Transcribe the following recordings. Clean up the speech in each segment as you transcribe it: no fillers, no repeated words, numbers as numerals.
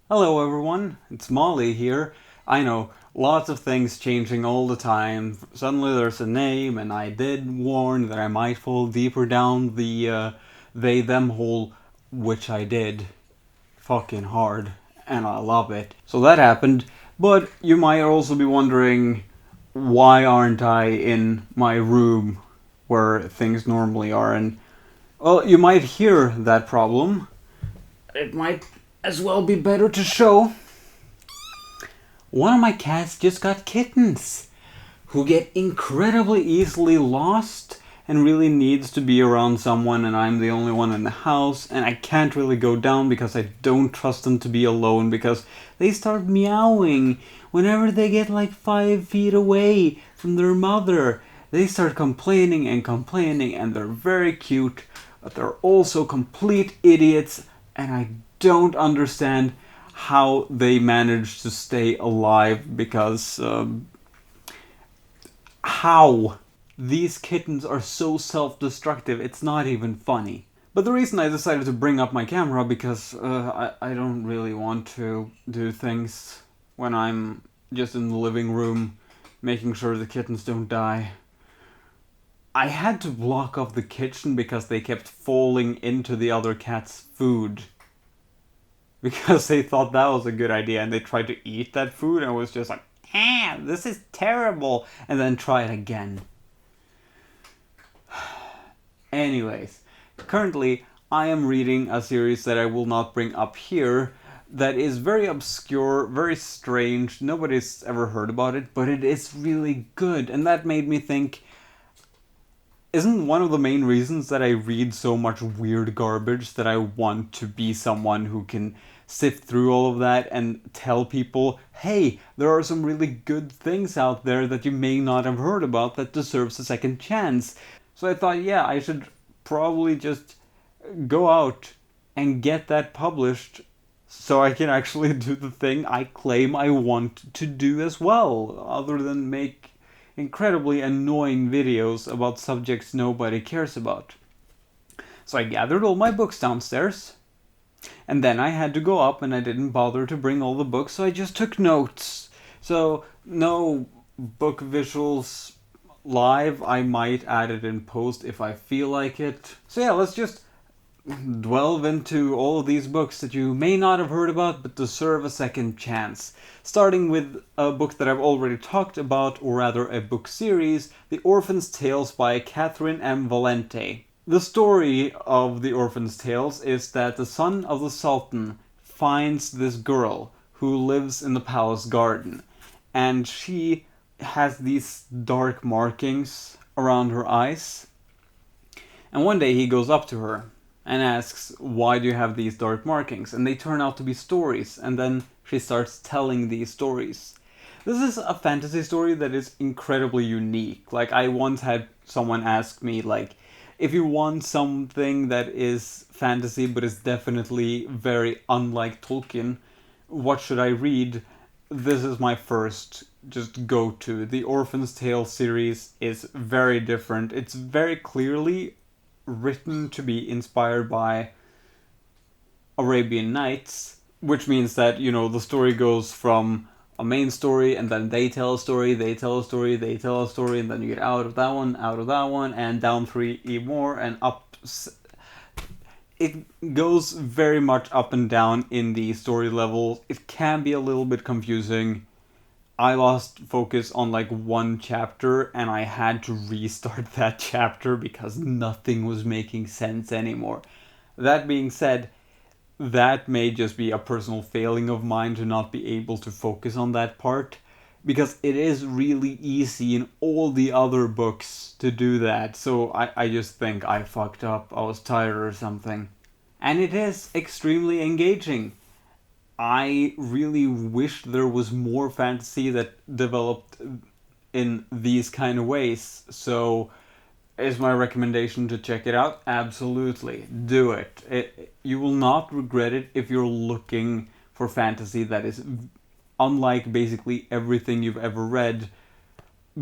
Hello everyone, it's Molly here. I know, lots of things changing all the time. Suddenly there's a name, and I did warn that I might fall deeper down the they them hole, which I did. Fucking hard, and I love it. So that happened, but you might also be wondering, why aren't I in my room where things normally are? And, well, you might hear that problem. It might as well be better to show. One of my cats just got kittens who get incredibly easily lost and really needs to be around someone, and I'm the only one in the house, and I can't really go down because I don't trust them to be alone because they start meowing whenever they get like 5 feet away from their mother. They start complaining and complaining, and they're very cute, but they're also complete idiots, and I don't understand how they manage to stay alive because how these kittens are so self-destructive, it's not even funny. But the reason I decided to bring up my camera because I don't really want to do things when I'm just in the living room making sure the kittens don't die. I had to block off the kitchen because they kept falling into the other cat's food. Because they thought that was a good idea and they tried to eat that food and was just like, this is terrible, and then try it again. Anyways, currently I am reading a series that I will not bring up here that is very obscure, very strange. Nobody's ever heard about it, but it is really good. And that made me think, isn't one of the main reasons that I read so much weird garbage that I want to be someone who can sift through all of that and tell people, hey, there are some really good things out there that you may not have heard about that deserves a second chance. So I thought, yeah, I should probably just go out and get that published so I can actually do the thing I claim I want to do as well, other than make incredibly annoying videos about subjects nobody cares about. So I gathered all my books downstairs, and then I had to go up and I didn't bother to bring all the books, so I just took notes. So, no book visuals live. I might add it in post if I feel like it. So, yeah, let's just delve into all of these books that you may not have heard about but deserve a second chance. Starting with a book that I've already talked about, or rather a book series, The Orphan's Tales by Catherine M. Valente. The story of The Orphan's Tales is that the son of the Sultan finds this girl who lives in the palace garden, and she has these dark markings around her eyes. And one day he goes up to her and asks, why do you have these dark markings? And they turn out to be stories, and then she starts telling these stories. This is a fantasy story that is incredibly unique. Like, I once had someone ask me, like, if you want something that is fantasy but is definitely very unlike Tolkien, what should I read? This is my first just go to. The Orphan's Tale series is very different. It's very clearly written to be inspired by Arabian Nights, which means that, the story goes from a main story, and then they tell a story, they tell a story, they tell a story, and then you get out of that one, and down three more, and up. It goes very much up and down in the story levels. It can be a little bit confusing. I lost focus on like one chapter and I had to restart that chapter because nothing was making sense anymore. That being said, that may just be a personal failing of mine to not be able to focus on that part, because it is really easy in all the other books to do that. So I just think I fucked up. I was tired or something. And it is extremely engaging. I really wish there was more fantasy that developed in these kind of ways. So, is my recommendation to check it out? Absolutely. Do it. You will not regret it if you're looking for fantasy that is unlike basically everything you've ever read.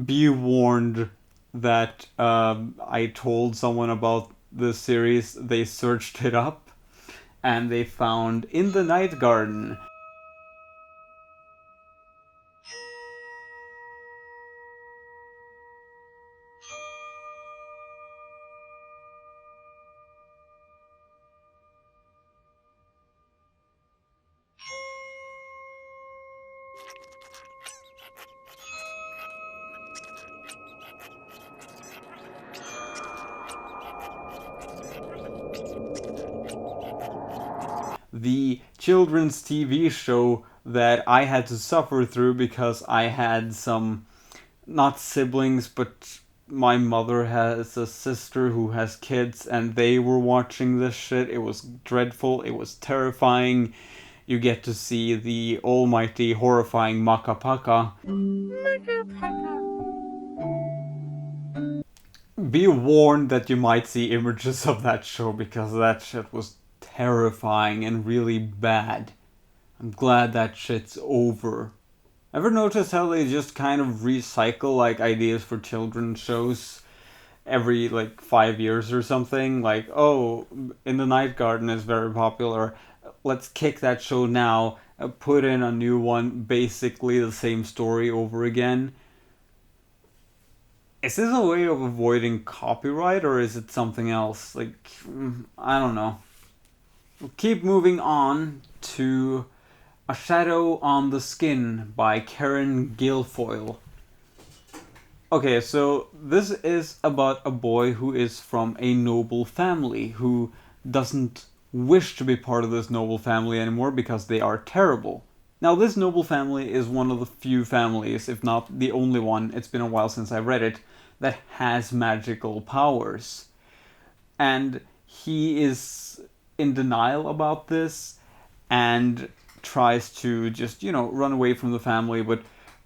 Be warned that I told someone about this series, they searched it up, and they found In the Night Garden. The children's TV show that I had to suffer through because I had some, not siblings, but my mother has a sister who has kids, and they were watching this shit. It was dreadful. It was terrifying. You get to see the almighty, horrifying Makapaka. Be warned that you might see images of that show because that shit was terrifying and really bad. I'm glad that shit's over. Ever notice how they just kind of recycle like ideas for children's shows every like 5 years or something? Like, oh, In the Night Garden is very popular. Let's kick that show now. Put in a new one, basically the same story over again. Is this a way of avoiding copyright or is it something else? Like, I don't know. We'll keep moving on to A Shadow on the Skin by Karen Guilfoyle. Okay, so this is about a boy who is from a noble family who doesn't wish to be part of this noble family anymore because they are terrible. Now, this noble family is one of the few families, if not the only one, it's been a while since I read it, that has magical powers. And he is in denial about this and tries to just, run away from the family. But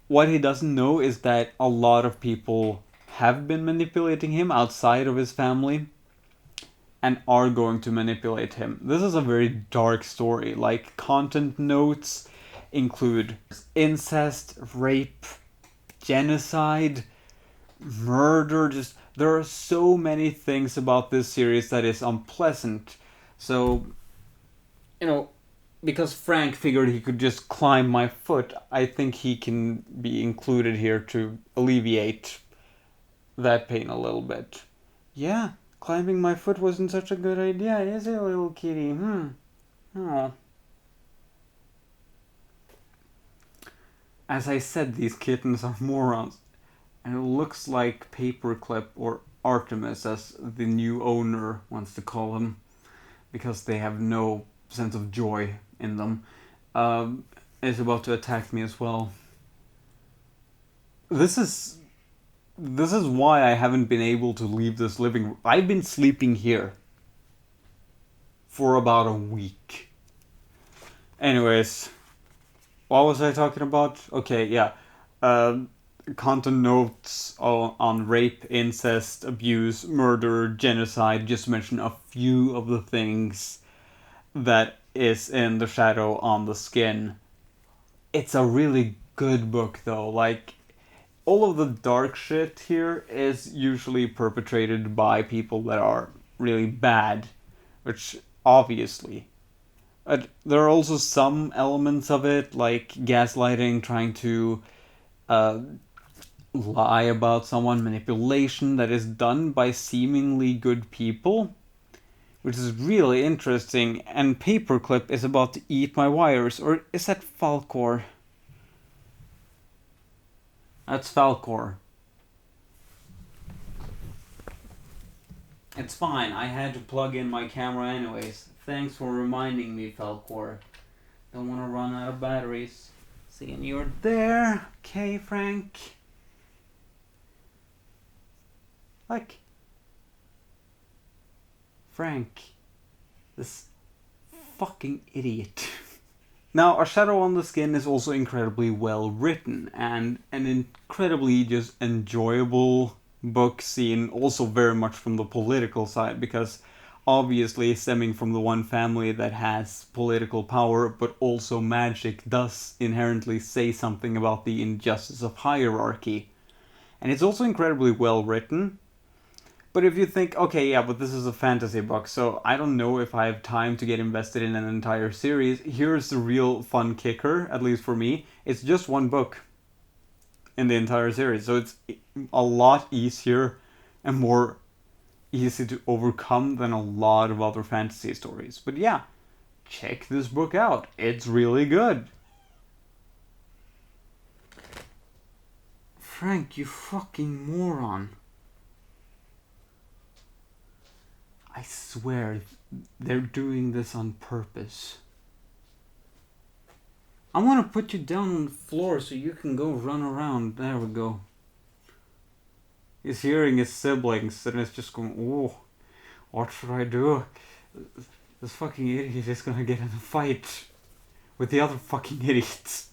what he doesn't know is that a lot of people have been manipulating him outside of his family and are going to manipulate him. This is a very dark story. Like, content notes include incest, rape, genocide, murder. Just, there are so many things about this series that is unpleasant. So, because Frank figured he could just climb my foot, I think he can be included here to alleviate that pain a little bit. Yeah, climbing my foot wasn't such a good idea, is it, little kitty? Oh. As I said, these kittens are morons. And it looks like Paperclip, or Artemis as the new owner wants to call him, because they have no sense of joy in them, is about to attack me as well. This is why I haven't been able to leave this living room. I've been sleeping here for about a week. Anyways, what was I talking about? Okay, yeah. Content notes on rape, incest, abuse, murder, genocide, just to mention a few of the things that is in The Shadow on the Skin. It's a really good book though. Like, all of the dark shit here is usually perpetrated by people that are really bad, which obviously. There are also some elements of it, like gaslighting, trying to lie about someone, manipulation that is done by seemingly good people, which is really interesting. And Paperclip is about to eat my wires, or is that Falcor? That's Falcor. It's fine, I had to plug in my camera anyways. Thanks for reminding me, Falcor. Don't want to run out of batteries. Seeing you're there. Okay, Frank. Like, Frank, this fucking idiot. Now, A Shadow on the Skin is also incredibly well written and an incredibly just enjoyable book, seen also very much from the political side, because obviously stemming from the one family that has political power but also magic does inherently say something about the injustice of hierarchy. And it's also incredibly well written. But if you think, okay, yeah, but this is a fantasy book, so I don't know if I have time to get invested in an entire series, here's the real fun kicker, at least for me. It's just one book in the entire series, so it's a lot easier and more easy to overcome than a lot of other fantasy stories. But yeah, check this book out. It's really good. Frank, you fucking moron. I swear they're doing this on purpose. I want to put you down on the floor so you can go run around. There we go. He's hearing his siblings and it's just going, oh, what should I do? This fucking idiot is gonna get in a fight with the other fucking idiots.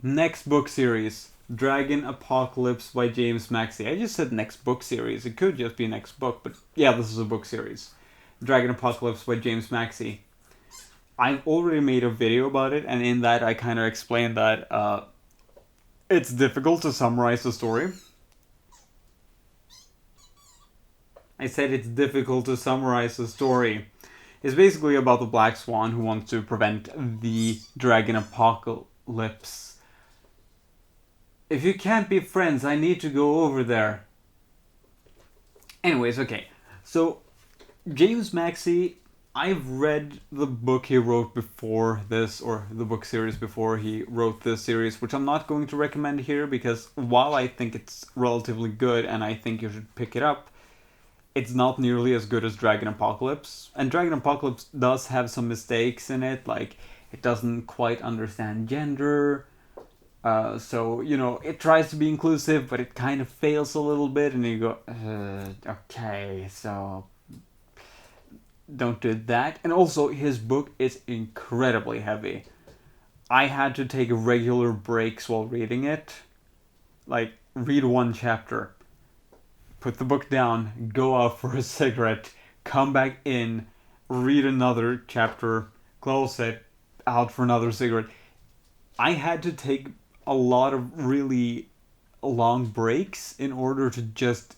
Next book series, Dragon Apocalypse by James Maxey. I just said next book series. It could just be next book, but yeah, this is a book series. Dragon Apocalypse by James Maxey. I've already made a video about it, and in that I kind of explained that it's difficult to summarize the story. I said it's difficult to summarize the story. It's basically about the Black Swan who wants to prevent the Dragon Apocalypse. If you can't be friends, I need to go over there. Anyways, okay. So, James Maxey, I've read the book he wrote before this, or the book series before he wrote this series, which I'm not going to recommend here because while I think it's relatively good and I think you should pick it up, it's not nearly as good as Dragon Apocalypse. And Dragon Apocalypse does have some mistakes in it, like it doesn't quite understand gender. So, you know, it tries to be inclusive, but it kind of fails a little bit, and you go, okay, so don't do that. And also, his book is incredibly heavy. I had to take regular breaks while reading it. Like, read one chapter, put the book down, go out for a cigarette, come back in, read another chapter, close it, out for another cigarette. I had to take a lot of really long breaks in order to just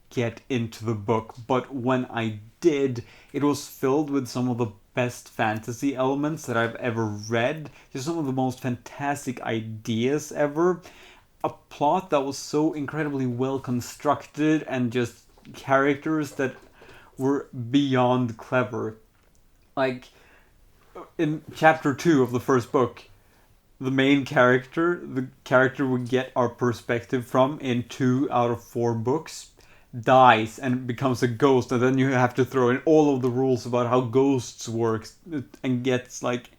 get into the book. But when I did, it was filled with some of the best fantasy elements that I've ever read. Just some of the most fantastic ideas ever. A plot that was so incredibly well constructed and just characters that were beyond clever. Like, in chapter 2 of the first book, the main character, the character we get our perspective from in 2 out of 4 books, dies and becomes a ghost, and then you have to throw in all of the rules about how ghosts work and gets like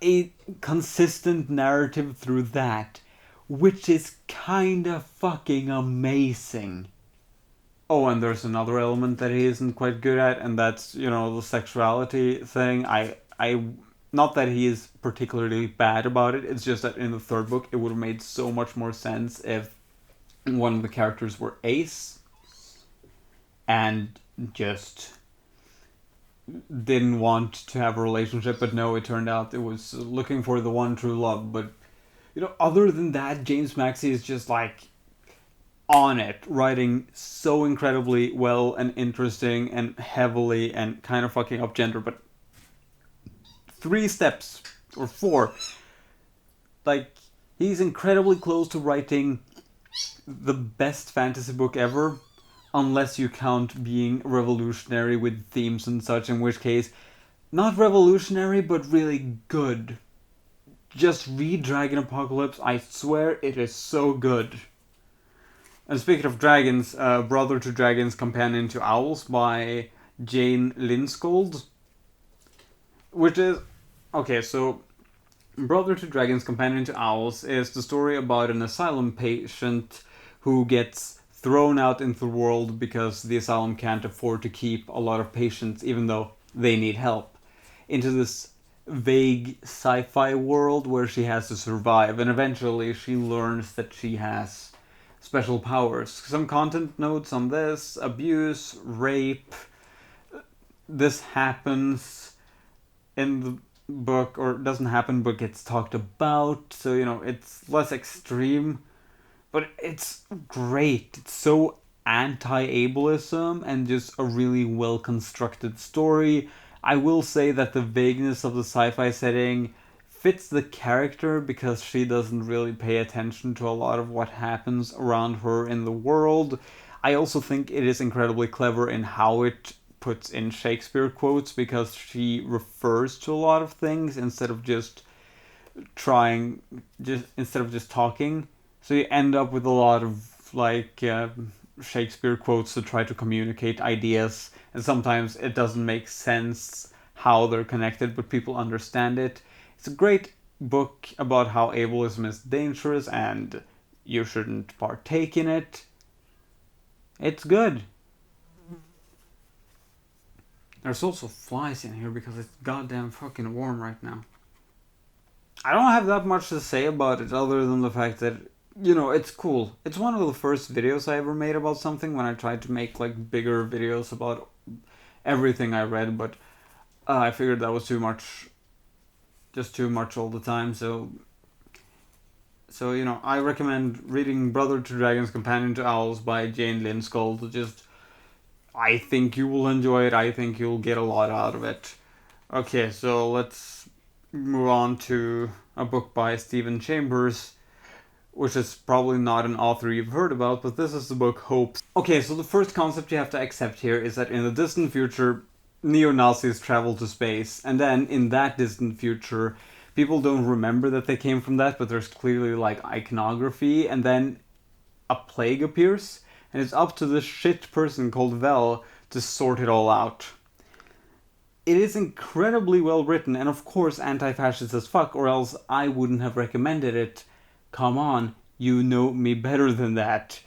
a consistent narrative through that, which is kinda fucking amazing. Oh, and there's another element that he isn't quite good at, and that's, you know, the sexuality thing. I not that he is particularly bad about it, it's just that in the third book it would have made so much more sense if one of the characters were ace and just didn't want to have a relationship, but no, it turned out it was looking for the one true love. But, you know, other than that, James Maxey is just like on it, writing so incredibly well and interesting and heavily and kind of fucking up gender, but 3 steps or 4, like, he's incredibly close to writing the best fantasy book ever, unless you count being revolutionary with themes and such, in which case, not revolutionary, but really good. Just read Dragon Apocalypse, I swear it is so good. And speaking of dragons, Brother to Dragons, Companion to Owls by Jane Linskold, which is, okay, so Brother to Dragons, Companion to Owls is the story about an asylum patient who gets thrown out into the world because the asylum can't afford to keep a lot of patients, even though they need help, into this vague sci-fi world where she has to survive, and eventually she learns that she has special powers. Some content notes on this: abuse, rape. This happens in the book, or doesn't happen but gets talked about, so, you know, it's less extreme, but it's great. It's so anti-ableism and just a really well constructed story. I will say that the vagueness of the sci-fi setting fits the character because she doesn't really pay attention to a lot of what happens around her in the world. I also think it is incredibly clever in how it puts in Shakespeare quotes, because she refers to a lot of things instead of just talking. So you end up with a lot of like Shakespeare quotes to try to communicate ideas, and sometimes it doesn't make sense how they're connected, but people understand it. It's a great book about how ableism is dangerous and you shouldn't partake in it. It's good. There's also flies in here because it's goddamn fucking warm right now. I don't have that much to say about it other than the fact that, it's cool. It's one of the first videos I ever made about something when I tried to make like bigger videos about everything I read, but I figured that was too much, just too much all the time. So I recommend reading Brother to Dragons, Companion to Owls by Jane Lindskold. Just, I think you will enjoy it. I think you'll get a lot out of it. Okay, so let's move on to a book by Stephen Chambers, which is probably not an author you've heard about, but this is the book Hopes. Okay, so the first concept you have to accept here is that in the distant future, neo-Nazis travel to space, and then in that distant future, people don't remember that they came from that, but there's clearly like iconography, and then a plague appears, and it's up to this shit person called Vel to sort it all out. It is incredibly well written, and of course anti-fascist as fuck, or else I wouldn't have recommended it. Come on, you know me better than that.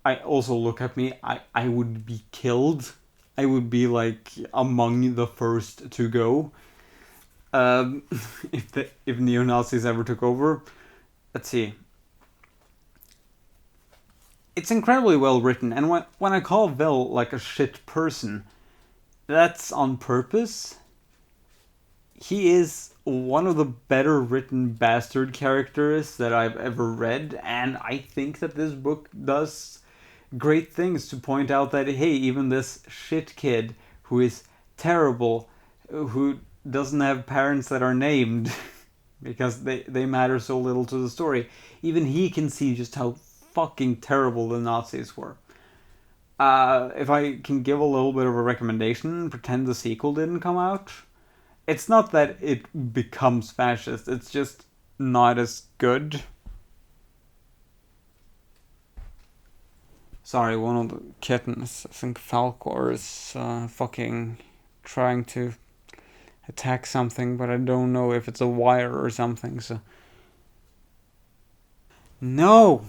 I also look at me, I would be killed. I would be like among the first to go. If neo-Nazis ever took over. Let's see. It's incredibly well written, and when I call Vel like a shit person, that's on purpose. He is one of the better written bastard characters that I've ever read, and I think that this book does great things to point out that, hey, even this shit kid who is terrible, who doesn't have parents that are named because they matter so little to the story, even he can see just how fucking terrible the Nazis were. If I can give a little bit of a recommendation, pretend the sequel didn't come out. It's not that it becomes fascist, it's just not as good. Sorry, one of the kittens, I think Falcor, is fucking trying to attack something, but I don't know if it's a wire or something, so... No!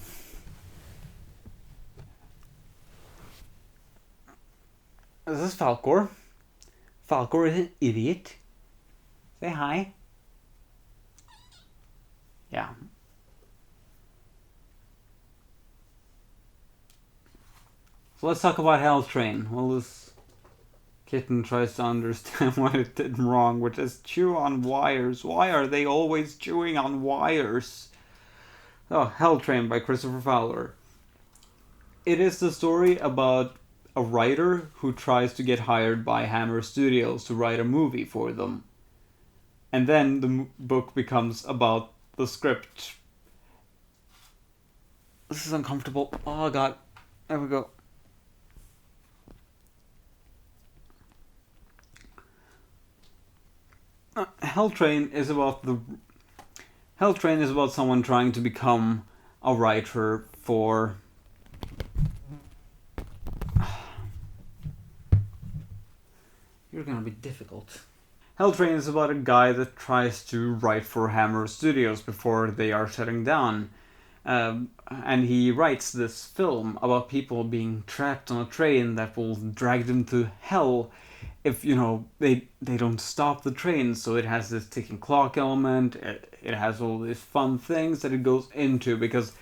This is Falcor. Falcor is an idiot. Say hi. Yeah. So let's talk about Hell Train. Well, this kitten tries to understand what it did wrong, which is chew on wires. Why are they always chewing on wires? Oh, Hell Train by Christopher Fowler. It is the story about a writer who tries to get hired by Hammer Studios to write a movie for them. And then the book becomes about the script. This is uncomfortable. Oh god. There we go. Hell Train is about someone trying to become a writer for... You're gonna be difficult. Hell Train is about a guy that tries to write for Hammer Studios before they are shutting down. And he writes this film about people being trapped on a train that will drag them to hell if, they don't stop the train. So it has this ticking clock element, it has all these fun things that it goes into, because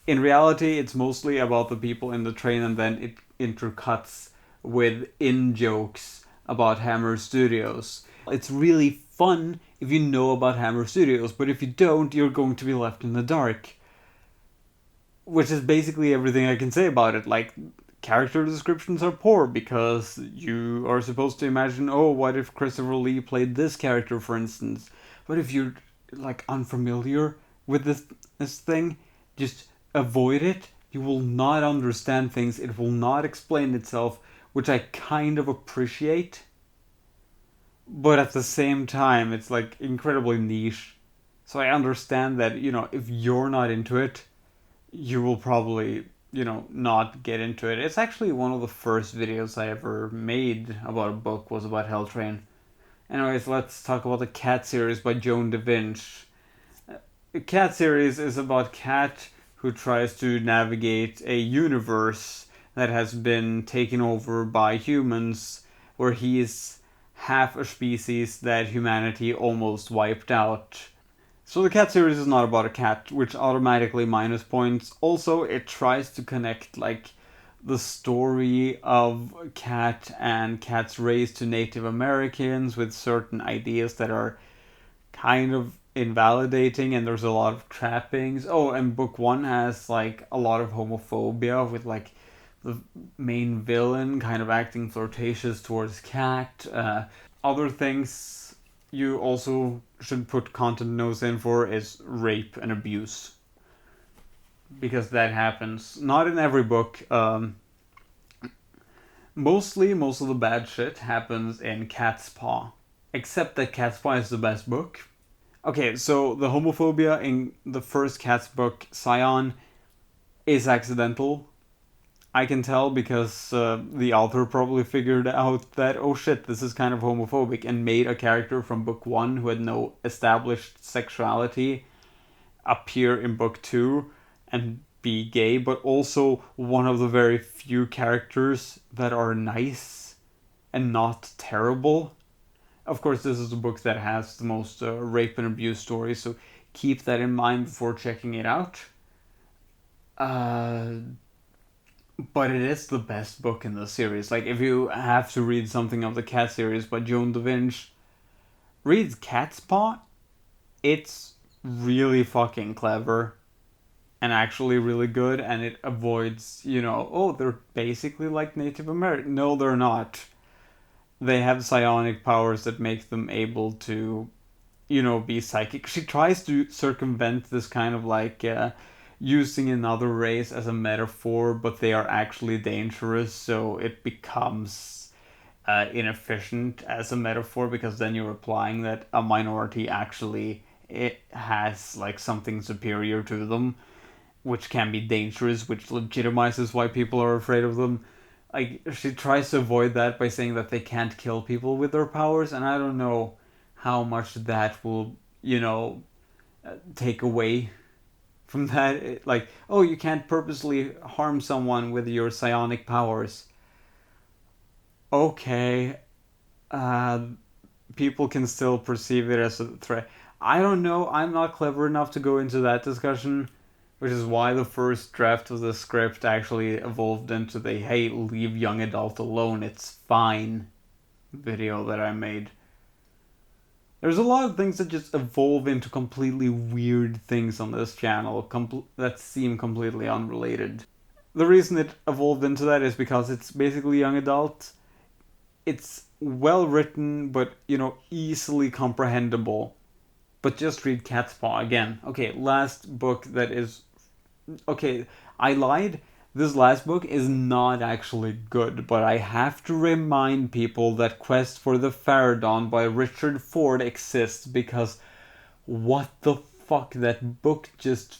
in reality it's mostly about the people in the train, and then it intercuts with in-jokes about Hammer Studios. It's really fun if you know about Hammer Studios, but if you don't, you're going to be left in the dark. Which is basically everything I can say about it. Like, character descriptions are poor because you are supposed to imagine, oh, what if Christopher Lee played this character, for instance? But if you're, like, unfamiliar with this thing, just avoid it. You will not understand things. It will not explain itself, which I kind of appreciate. But at the same time, it's like incredibly niche. So I understand that, if you're not into it, you will probably, not get into it. It's actually one of the first videos I ever made about a book was about Hell Train. Anyways, let's talk about the Cat series by Joan da Vinci. The Cat series is about Cat who tries to navigate a universe that has been taken over by humans, where he is half a species that humanity almost wiped out. So the Cat series is not about a cat, which automatically minus points. Also, it tries to connect like the story of Cat and Cat's race to Native Americans with certain ideas that are kind of invalidating, and there's a lot of trappings. Oh, and book one has like a lot of homophobia with like the main villain kind of acting flirtatious towards Cat. Other things you also should put content notes in for is rape and abuse, because that happens not in every book. Mostly, most of the bad shit happens in Cat's Paw, except that Cat's Paw is the best book. Okay, so the homophobia in the first Cat's book, Scion, is accidental. I can tell because the author probably figured out that, oh shit, this is kind of homophobic, and made a character from book one who had no established sexuality appear in book two and be gay, but also one of the very few characters that are nice and not terrible. Of course, this is a book that has the most rape and abuse stories, so keep that in mind before checking it out. Uh, but it is the best book in the series. Like, if you have to read something of the Cat series by Joan da Vinci, read Cat's Paw. It's really fucking clever and actually really good, and it avoids, oh, they're basically like Native American. No, they're not. They have psionic powers that make them able to, be psychic. She tries to circumvent this kind of like using another race as a metaphor, but they are actually dangerous, so it becomes inefficient as a metaphor, because then you're implying that a minority actually it has like something superior to them, which can be dangerous, which legitimizes why people are afraid of them. Like, she tries to avoid that by saying that they can't kill people with their powers, and I don't know how much that will, take away from that. Like, oh, you can't purposely harm someone with your psionic powers. Okay, uh, people can still perceive it as a threat. I don't know. I'm not clever enough to go into that discussion, which is why the first draft of the script actually evolved into the "hey, leave young adult alone, it's fine" video that I made. There's a lot of things that just evolve into completely weird things on this channel that seem completely unrelated. The reason it evolved into that is because it's basically young adult. It's well written, but easily comprehensible. But just read Cat's Paw again. Okay, last book that is. Okay, I lied. This last book is not actually good, but I have to remind people that Quest for the Faradon by Richard Ford exists, because what the fuck, that book just.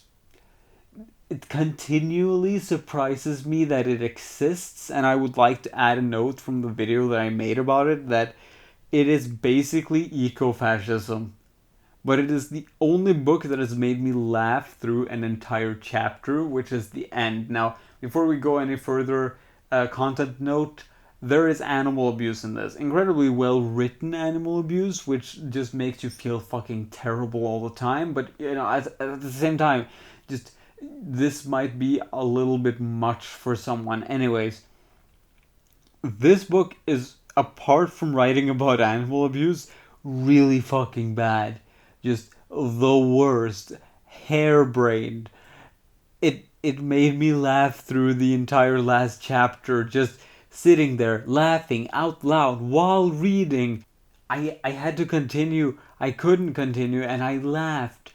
It continually surprises me that it exists, and I would like to add a note from the video that I made about it that it is basically eco-fascism. But it is the only book that has made me laugh through an entire chapter, which is the end. Now, before we go any further, content note, there is animal abuse in this. Incredibly well written animal abuse, which just makes you feel fucking terrible all the time. But, at the same time, just this might be a little bit much for someone. Anyways, this book is, apart from writing about animal abuse, really fucking bad. Just the worst, harebrained. It made me laugh through the entire last chapter, just sitting there laughing out loud while reading. I had to continue. I couldn't continue, and I laughed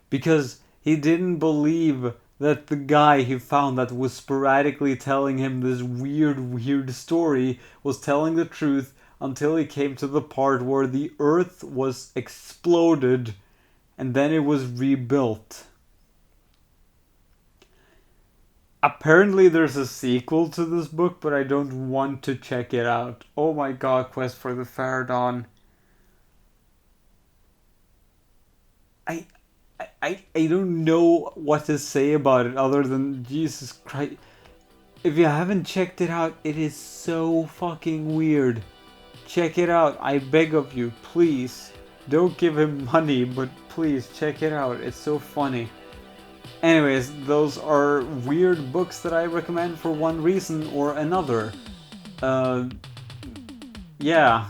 because he didn't believe that the guy he found that was sporadically telling him this weird story was telling the truth, until he came to the part where the earth was exploded and then it was rebuilt. Apparently, there's a sequel to this book, but I don't want to check it out. Oh my god, Quest for the Faradon. I, I don't know what to say about it other than Jesus Christ. If you haven't checked it out, it is so fucking weird. Check it out. I beg of you, please. Don't give him money, but please check it out. It's so funny. Anyways, those are weird books that I recommend for one reason or another. Uh, yeah.